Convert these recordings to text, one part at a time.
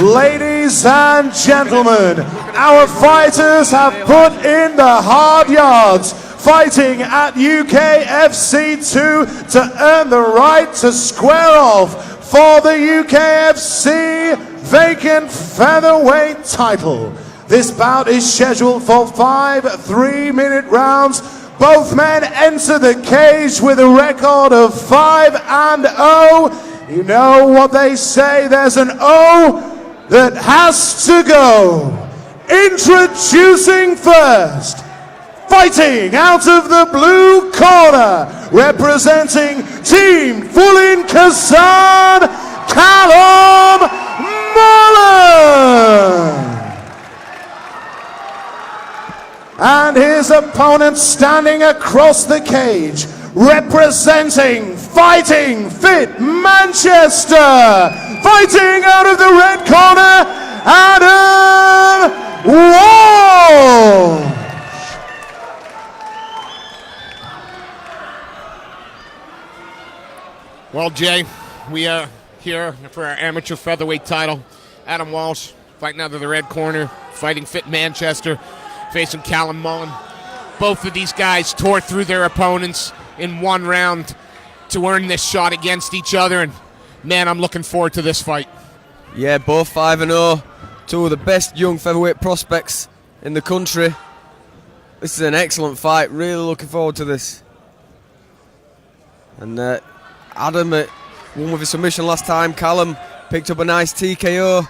Ladies and gentlemen, our fighters have put in the hard yards, fighting at UKFC 2 to earn the right to square off for the UKFC vacant featherweight title. This bout is scheduled for 5 3-minute rounds. Both men enter the cage with a record of 5-0. You know what they say, there's an O that has to go. Introducing first, fighting out of the blue corner, representing Team Fulin Kazan, Callum Mullen. And his opponent standing across the cage, representing Fighting Fit Manchester, fighting out of the red corner, Adam Walsh. Well, Jay, we are here for our amateur featherweight title. Adam Walsh fighting out of the red corner, Fighting Fit Manchester, facing Callum Mullen. Both of these guys tore through their opponents in one round to earn this shot against each other, and man, I'm looking forward to this fight. Yeah, both 5-0, two of the best young featherweight prospects in the country. This is an excellent fight, really looking forward to this. And Adam won with a submission last time. Callum picked up a nice TKO.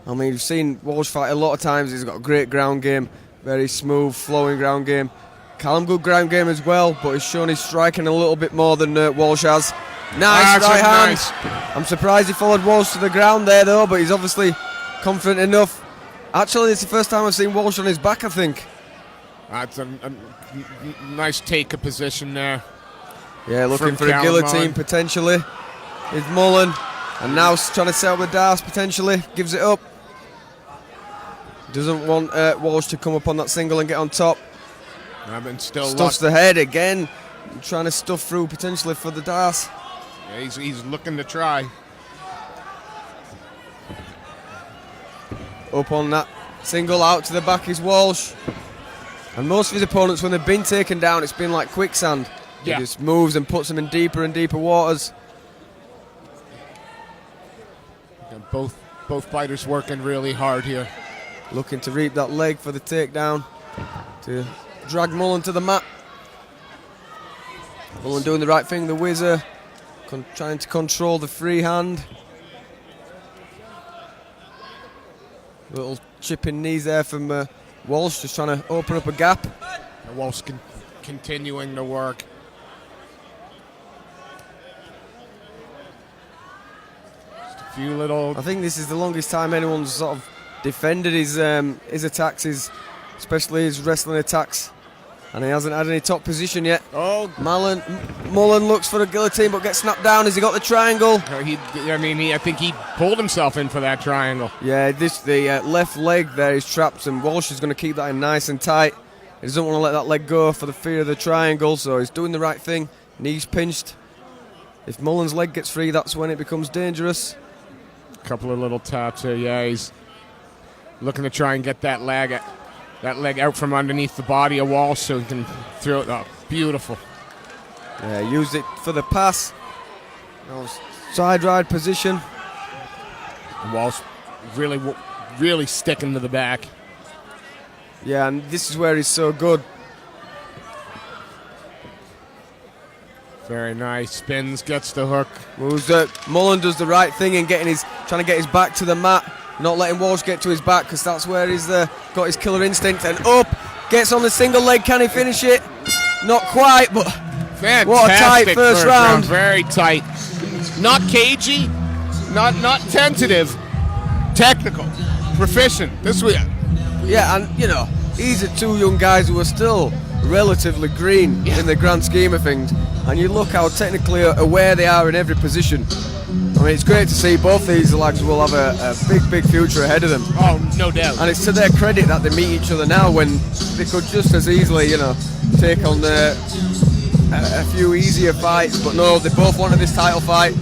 I mean, you've seen Walsh fight a lot of times. He's got a great ground game, very smooth, flowing ground game. Callum, good ground game as well, but he's shown he's striking a little bit more than Walsh has. Nice right hand. Nice. I'm surprised he followed Walsh to the ground there, though, but he's obviously confident enough. Actually, it's the first time I've seen Walsh on his back, I think. That's a nice take of position there. Yeah, looking for a guillotine potentially. Is Mullen, and now trying to set up the darts potentially. Gives it up. Doesn't want Walsh to come up on that single and get on top. Stuffs the head again, trying to stuff through potentially for the darts. Yeah, he's looking to try. Up on that single, out to the back is Walsh. And most of his opponents, when they've been taken down, it's been like quicksand. He just moves and puts them in deeper and deeper waters. And both fighters working really hard here. Looking to reap that leg for the takedown, to drag Mullen to the mat. Mullen doing the right thing, the whizzer, trying to control the free hand. Little chipping knees there from Walsh, just trying to open up a gap. And Walsh continuing to work. Just a few little... I think this is the longest time anyone's sort of defended his attacks, especially his wrestling attacks. And he hasn't had any top position yet. Oh, Mullen looks for a guillotine but gets snapped down. Has he got the triangle? I think he pulled himself in for that triangle. Yeah, the left leg there is trapped, and Walsh is going to keep that in nice and tight. He doesn't want to let that leg go for the fear of the triangle, so he's doing the right thing. Knees pinched. If Mullen's leg gets free, that's when it becomes dangerous. A couple of little taps here. Yeah, he's looking to try and get that leg out from underneath the body of Walsh so he can throw it up. Beautiful. Yeah, used it for the pass. Side ride position. Walsh really sticking to the back. Yeah, and this is where he's so good. Very nice. Spins, gets the hook. Mullen does the right thing in trying to get his back to the mat. Not letting Walsh get to his back, because that's where he's got his killer instinct. And up, gets on the single leg. Can he finish it? Not quite, but fantastic. What a tight first round. Very tight. Not cagey, not tentative. Technical, proficient. Yeah, and these are two young guys who are still relatively green in the grand scheme of things. And you look how technically aware they are in every position. I mean, it's great to see both these lads will have a big future ahead of them. Oh, no doubt. And it's to their credit that they meet each other now, when they could just as easily, take on a few easier fights. But no, they both wanted this title fight.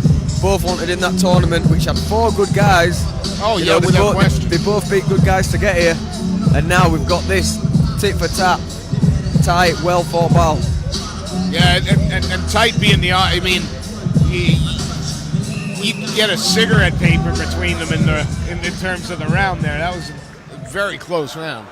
both wanted in that tournament, which had 4 good guys. Oh, You yeah, know, they without both, question. they both beat good guys to get here, and now we've got this tit for tat, tight, well fought battle. Yeah, and tight being the, I mean, you can get a cigarette paper between them in terms of the round there. That was a very close round.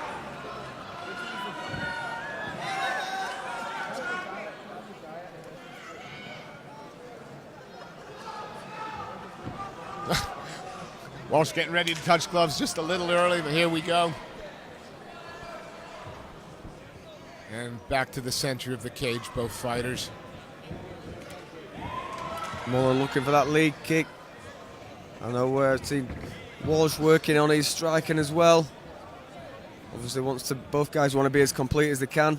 Walsh getting ready to touch gloves just a little early, but here we go. And back to the center of the cage, both fighters. Mullen looking for that lead kick. I know I've seen Walsh working on his striking as well. Obviously both guys want to be as complete as they can.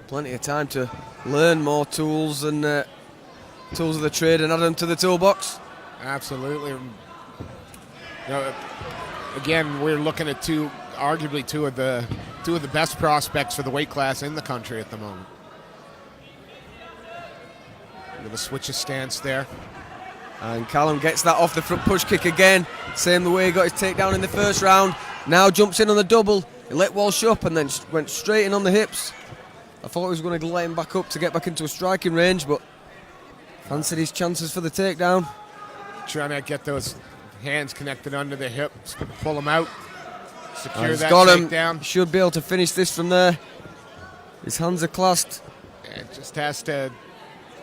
Plenty of time to learn more tools and tools of the trade and add them to the toolbox. Absolutely. You know, again, we're looking at arguably two of the best prospects for the weight class in the country at the moment. With a switch of stance there. And Callum gets that off the front push kick again. Same the way he got his takedown in the first round. Now jumps in on the double. He let Walsh up and then went straight in on the hips. I thought he was going to let him back up to get back into a striking range, but fancied his chances for the takedown. Trying to get those hands connected under the hips, pull them out, secure He's that got him. takedown. Should be able to finish this from there. His hands are clasped. And just has to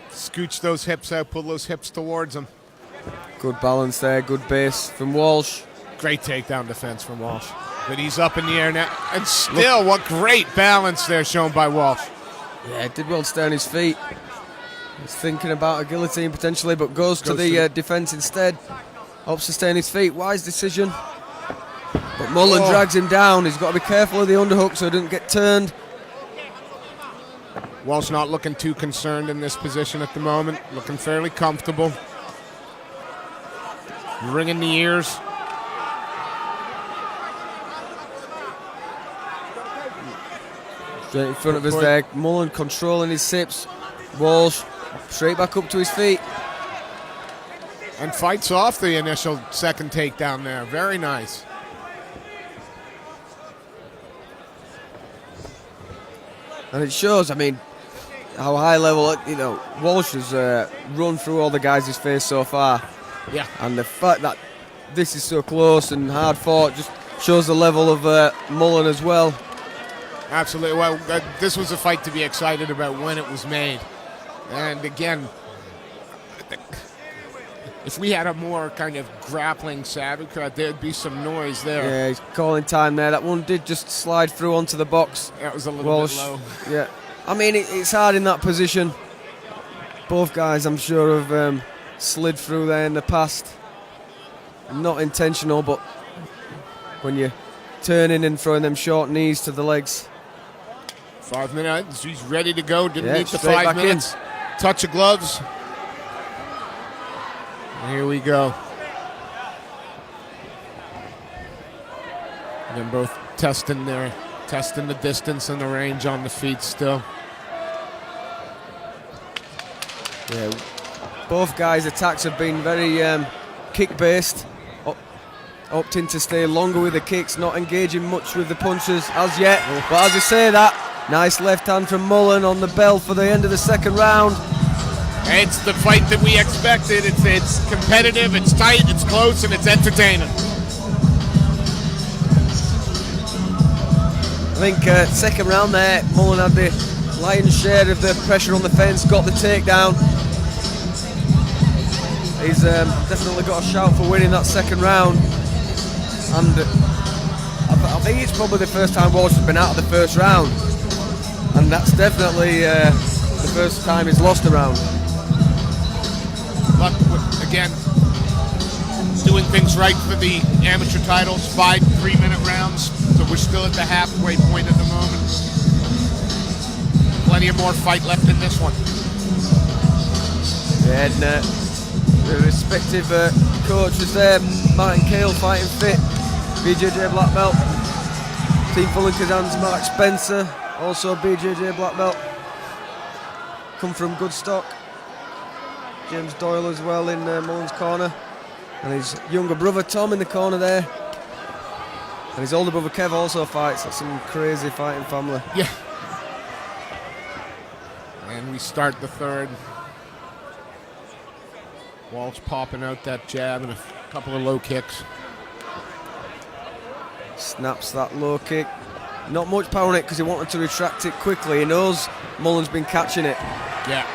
scooch those hips out, pull those hips towards him. Good balance there, good base from Walsh. Great takedown defense from Walsh. But he's up in the air now. And still, what great balance there shown by Walsh. Yeah, did well to stay on his feet. He's thinking about a guillotine potentially, but goes to the defence instead. Hopes to stay on his feet. Wise decision. But Mullen drags him down. He's got to be careful of the underhook so he doesn't get turned. Walsh not looking too concerned in this position at the moment. Looking fairly comfortable. Ringing the ears. Straight in front of us there. Mullen controlling his hips. Walsh straight back up to his feet. And fights off the initial second takedown there. Very nice. And it shows, I mean, how high level, you know, Walsh has run through all the guys he's faced so far. Yeah. And the fact that this is so close and hard fought just shows the level of Mullen as well. Absolutely. Well, this was a fight to be excited about when it was made. And again, if we had a more kind of grappling savvy crowd, there'd be some noise there. Yeah, he's calling time there. That one did just slide through onto the box. That was a little Walsh, bit low. Yeah. I mean, it's hard in that position. Both guys, I'm sure, have slid through there in the past. Not intentional, but when you're turning and throwing them short knees to the legs. 5 minutes. He's ready to go. Didn't need the straight 5 back minutes. Touch of gloves. Here we go. And then both testing the distance and the range on the feet still. Yeah, both guys' attacks have been very kick-based. Opting to stay longer with the kicks, not engaging much with the punches as yet. But as you say that, nice left hand from Mullen on the bell for the end of the second round. It's the fight that we expected. It's competitive, it's tight, it's close, and it's entertaining. I think second round there, Mullen had the lion's share of the pressure on the fence, got the takedown. He's definitely got a shout for winning that second round. And I think it's probably the first time Walsh has been out of the first round. And that's definitely the first time he's lost a round. But again, doing things right for the amateur titles. 5 3-minute rounds, so we're still at the halfway point at the moment. Plenty of more fight left in this one. Yeah, and the respective coaches there, Martin Cale fighting fit, BJJ black belt. Team Fulham Kazan's Mark Spencer, also BJJ black belt. Come from good stock. James Doyle as well in Mullen's corner. And his younger brother Tom in the corner there. And his older brother Kev also fights. That's some crazy fighting family. Yeah. And we start the third. Walsh popping out that jab and a couple of low kicks. Snaps that low kick. Not much power on it because he wanted to retract it quickly. He knows Mullen's been catching it. Yeah.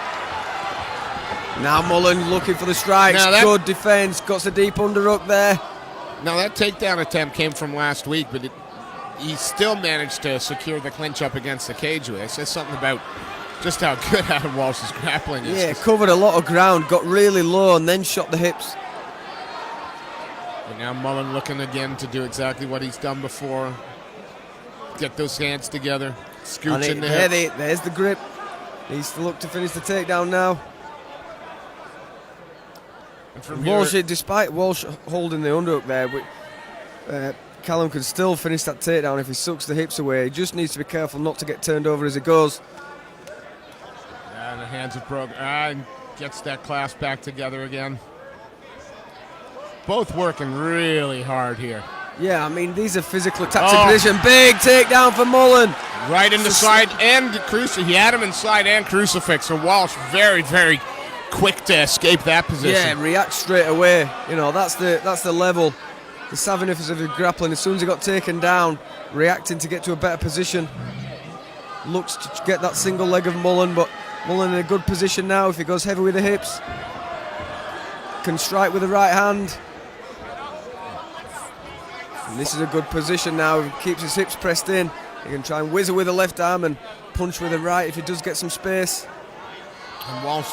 Now Mullen looking for the strikes. Good defence. Got a deep underhook there. Now that takedown attempt came from last week, but he still managed to secure the clinch up against the cageway. It says something about just how good Adam Walsh's grappling is. Yeah, covered a lot of ground, got really low and then shot the hips. And now Mullen looking again to do exactly what he's done before. Get those hands together, scooch in the hips. There's the grip. Needs to look to finish the takedown now. And from Walsh, here, despite Walsh holding the underhook there, Callum can still finish that takedown if he sucks the hips away. He just needs to be careful not to get turned over as he goes. and the hands are broken. And gets that clasp back together again. Both working really hard here. Yeah, I mean, these are physical attacks in position. Big takedown for Mullen. Right in the side and crucifix. He had him inside and crucifix. So Walsh very, very quick to escape that position. Yeah, react straight away. You know, that's the level. The savviness of his grappling. As soon as he got taken down, reacting to get to a better position. Looks to get that single leg of Mullen, but Mullen in a good position now if he goes heavy with the hips. Can strike with the right hand. And this is a good position now. He keeps his hips pressed in. He can try and whizzer with the left arm and punch with the right if he does get some space. And Walsh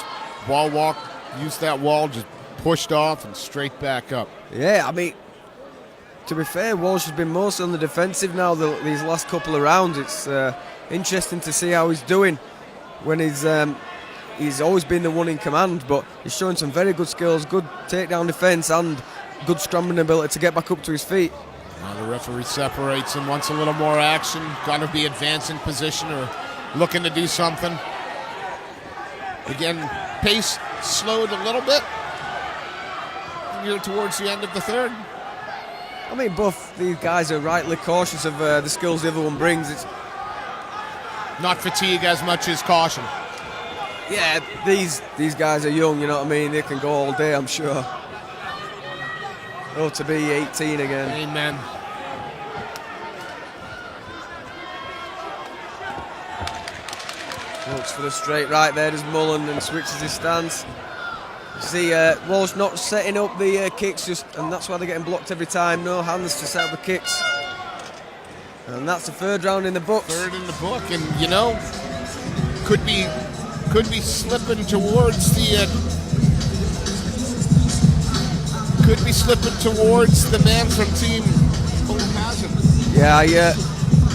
wall walk, used that wall, just pushed off and straight back up. Yeah, I mean, to be fair, Walsh has been mostly on the defensive now these last couple of rounds. It's interesting to see how he's doing when he's always been the one in command, but he's showing some very good skills, good takedown defence and good scrambling ability to get back up to his feet. Now the referee separates him, wants a little more action, got to be advancing position or looking to do something. Again, pace slowed a little bit here towards the end of the third. I mean, both these guys are rightly cautious of the skills the other one brings. It's not fatigue as much as caution. Yeah, these guys are young, you know what I mean? They can go all day, I'm sure. Oh, to be 18 again. Amen. Looks for the straight right there, does Mullen, and switches his stance. You see Walsh not setting up the kicks, and that's why they're getting blocked every time. No hands to set up the kicks. And that's the third round in the books. Third in the book, and you know, could be slipping towards the man from Team Mullen. Yeah,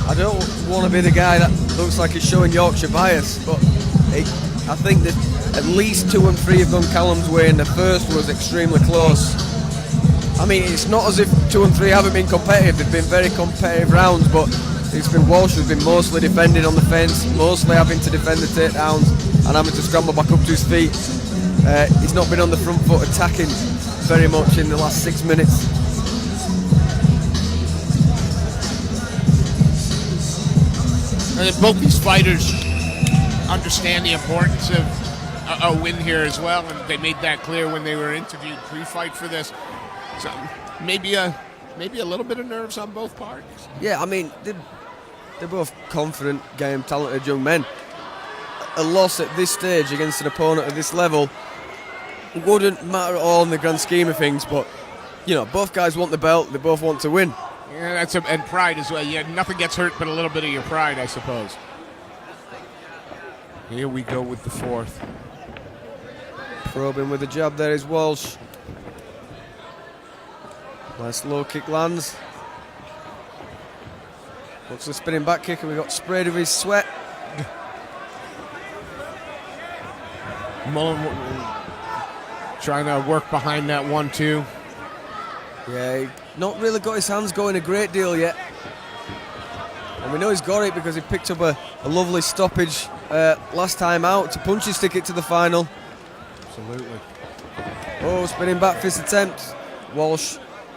I don't want to be the guy that looks like he's showing Yorkshire bias, but I think that at least 2 and 3 have gone Callum's way, and the first was extremely close. I mean, it's not as if 2 and 3 haven't been competitive. They've been very competitive rounds, but it's been Walsh who's been mostly defending on the fence, mostly having to defend the takedowns and having to scramble back up to his feet. He's not been on the front foot attacking very much in the last 6 minutes. And both these fighters understand the importance of a win here as well, and they made that clear when they were interviewed pre-fight for this. So maybe a little bit of nerves on both parties. Yeah, I mean, they're both confident, game, talented young men. A loss at this stage against an opponent at this level wouldn't matter at all in the grand scheme of things, but you know, both guys want the belt, they both want to win. Yeah, and pride as well. Yeah, nothing gets hurt but a little bit of your pride, I suppose. Here we go with the fourth. Probing with the jab there is Walsh. Nice low kick lands. Looks a spinning back kick, and we got sprayed with his sweat. Mullen trying to work behind that 1-2. Yeah, he not really got his hands going a great deal yet. And we know he's got it because he picked up a lovely stoppage last time out to punch his ticket to the final. Absolutely. Oh, spinning back fist attempt. Walsh,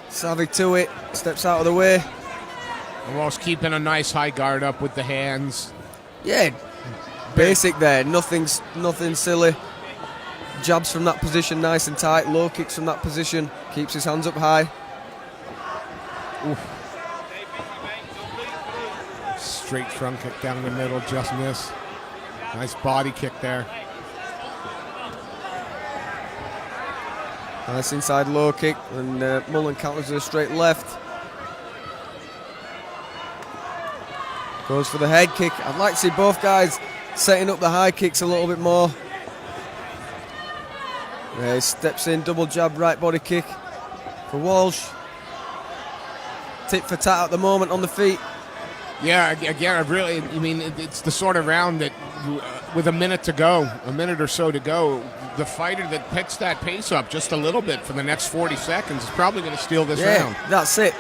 savvy to it, steps out of the way. And Walsh keeping a nice high guard up with the hands. Yeah, basic there, nothing silly. Jabs from that position nice and tight, low kicks from that position, keeps his hands up high. Oof. Straight front kick down the middle, just miss. Nice body kick there. Nice inside low kick, and Mullen counters a straight left. Goes for the head kick. I'd like to see both guys setting up the high kicks a little bit more. He steps in, double jab, right body kick for Walsh. Tit for tat at the moment on the feet. Yeah, again, it's the sort of round that, with a minute or so to go, the fighter that picks that pace up just a little bit for the next 40 seconds is probably going to steal this round. That's it.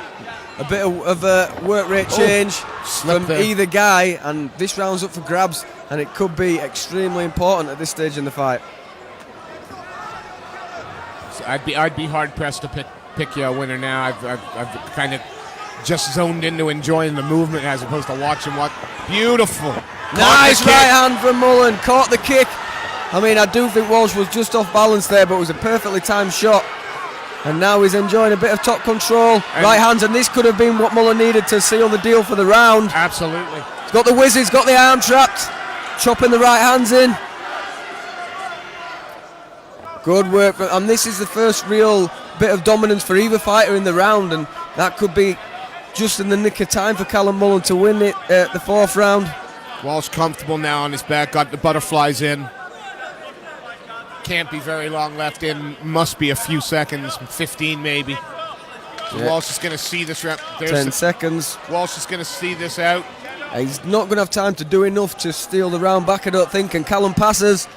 A bit of a work rate change from either guy, and this round's up for grabs, and it could be extremely important at this stage in the fight. So I'd be hard pressed to pick you a winner now. I've kind of just zoned into enjoying the movement as opposed to watching what beautiful. Nice right hand from Mullen, caught the kick. I mean, I do think Walsh was just off balance there, but it was a perfectly timed shot. And now he's enjoying a bit of top control. Right hands, and this could have been what Mullen needed to seal the deal for the round. Absolutely. He's got the whiz, he's got the arm trapped. Chopping the right hands in. Good work. And this is the first real bit of dominance for either fighter in the round, and that could be just in the nick of time for Callum Mullen to win it the fourth round. Walsh comfortable now on his back, got the butterflies in. Can't be very long left in, must be a few seconds, 15 maybe. So Walsh is going to see this round. 10 seconds. Walsh is going to see this out. He's not going to have time to do enough to steal the round back, I don't think, and Callum passes.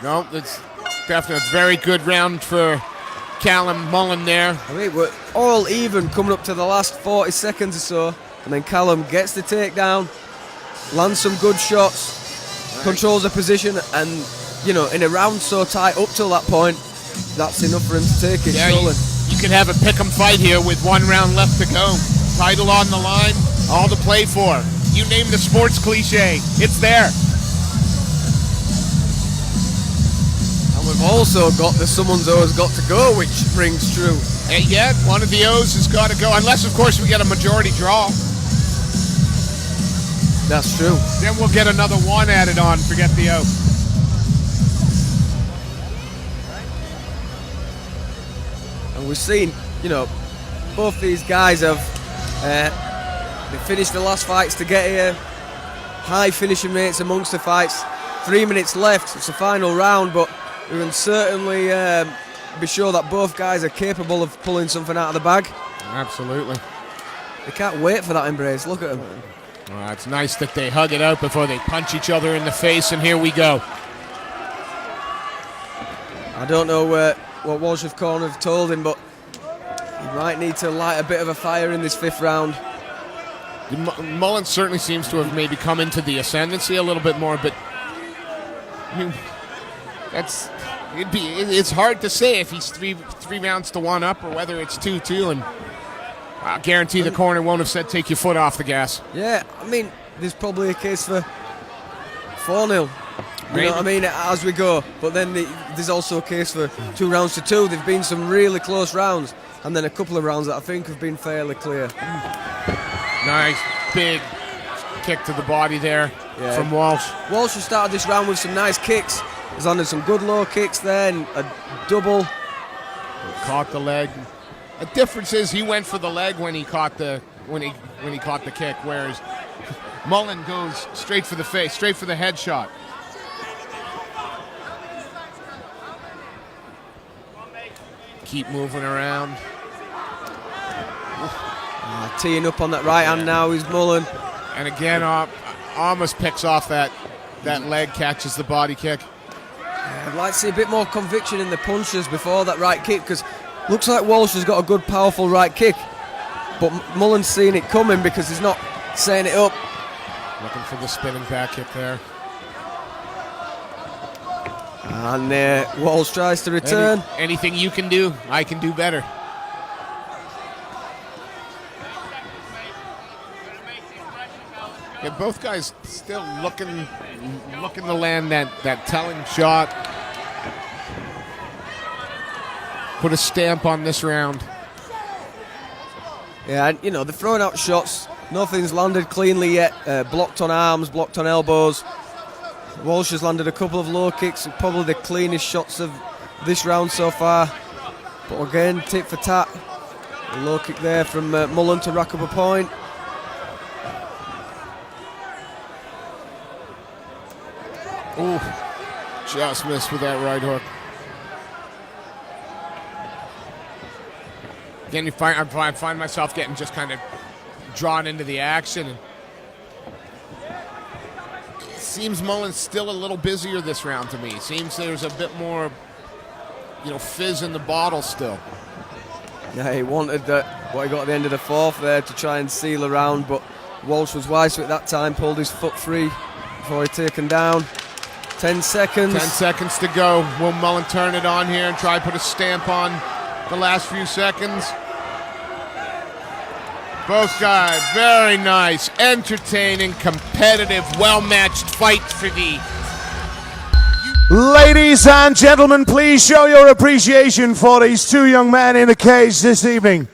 No, it's definitely a very good round for Callum Mullen there. I mean, we're all even coming up to the last 40 seconds or so, and then Callum gets the takedown, lands some good shots, controls the position, and you know, in a round so tight up till that point, that's enough for him to take it. Yeah, you could have a pick'em fight here with one round left to go. Title on the line, all to play for. You name the sports cliche, it's there. And we've also got the someone's O's got to go, which rings true. And yet, one of the O's has got to go, unless of course we get a majority draw. That's true. Then we'll get another one added on, forget the O. And we've seen, you know, both these guys have they finished the last fights to get here. High finishing rates amongst the fights. 3 minutes left. It's the final round, but we can certainly be sure that both guys are capable of pulling something out of the bag. Absolutely. They can't wait for that embrace. Look at them. Well, it's nice that they hug it out before they punch each other in the face, and here we go. I don't know what Walsh of Corner have told him, but he might need to light a bit of a fire in this fifth round. Mullen certainly seems to have maybe come into the ascendancy a little bit more, but I mean, it's hard to say if he's three rounds to one up or whether it's 2-2, and I guarantee the corner won't have said take your foot off the gas. Yeah, I mean, there's probably a case for 4-0. You know what I mean, as we go. But then there's also a case for 2 rounds to 2. There've been some really close rounds, and then a couple of rounds that I think have been fairly clear. Nice big kick to the body there from Walsh. Walsh has started this round with some nice kicks. He's landed some good low kicks there, and a double. Caught the leg. The difference is he went for the leg when he caught the kick, whereas Mullen goes straight for the face, straight for the headshot. Keep moving around. Teeing up on that right hand now is Mullen. And again, almost picks off that leg, catches the body kick. I'd like to see a bit more conviction in the punches before that right kick, because looks like Walsh has got a good, powerful right kick. But Mullen's seeing it coming because he's not setting it up. Looking for the spinning back kick there. And Walsh tries to return. Anything you can do, I can do better. Yeah, both guys still looking to land that telling shot. Put a stamp on this round. Yeah, and they're throwing out shots. Nothing's landed cleanly yet. Blocked on arms, blocked on elbows. Walsh has landed a couple of low kicks, probably the cleanest shots of this round so far. But again, tit for tat. A low kick there from Mullen to rack up a point. Ooh, just missed with that right hook. Again, I find myself getting just kind of drawn into the action. And it seems Mullen's still a little busier this round to me. Seems there's a bit more, fizz in the bottle still. Yeah, he wanted what he got at the end of the fourth there to try and seal a round, but Walsh was wise at that time, pulled his foot free before he taken down. 10 seconds. 10 seconds to go. Will Mullen turn it on here and try to put a stamp on the last few seconds? Both guys, very nice, entertaining, competitive, well-matched fight for the... Ladies and gentlemen, please show your appreciation for these two young men in the cage this evening.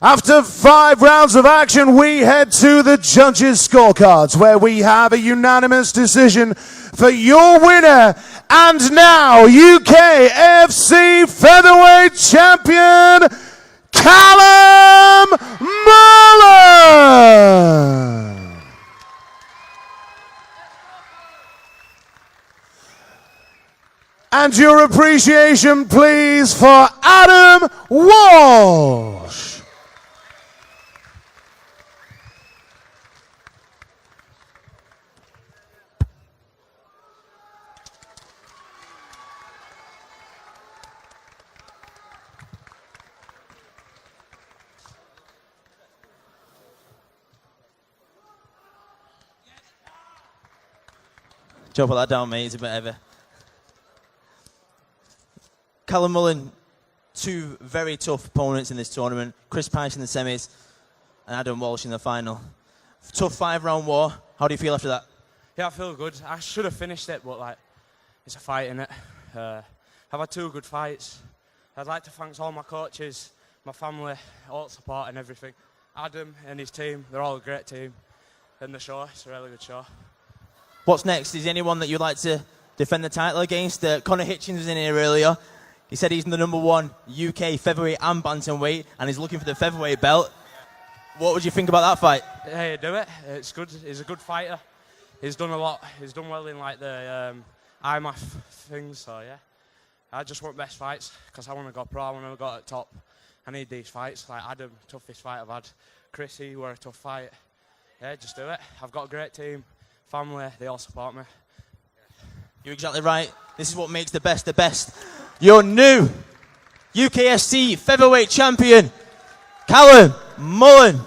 After 5 rounds of action, we head to the judges' scorecards, where we have a unanimous decision for your winner, and now UKFC Featherweight Champion, Callum Mullen. And your appreciation, please, for Adam Walsh. Don't put that down, mate. It's a bit heavy. Callum Mullen, 2 very tough opponents in this tournament. Chris Price in the semis and Adam Walsh in the final. Tough 5-round war. How do you feel after that? Yeah, I feel good. I should have finished it, but it's a fight, innit? I've had 2 good fights. I'd like to thank all my coaches, my family, all the support and everything. Adam and his team, they're all a great team. And the show, it's a really good show. What's next? Is there anyone that you'd like to defend the title against? Connor Hitchens was in here earlier. He said he's the #1 UK featherweight and bantamweight, and he's looking for the featherweight belt. What would you think about that fight? Hey, do it. It's good. He's a good fighter. He's done a lot. He's done well in the IMAF things. So yeah, I just want best fights because I want to go pro. I want to go at top. I need these fights. Like Adam, toughest fight I've had. Chrissy, were a tough fight. Yeah, just do it. I've got a great team. Family, they all support me. You're exactly right. This is what makes the best the best. Your new UKFC featherweight champion, Callum Mullen.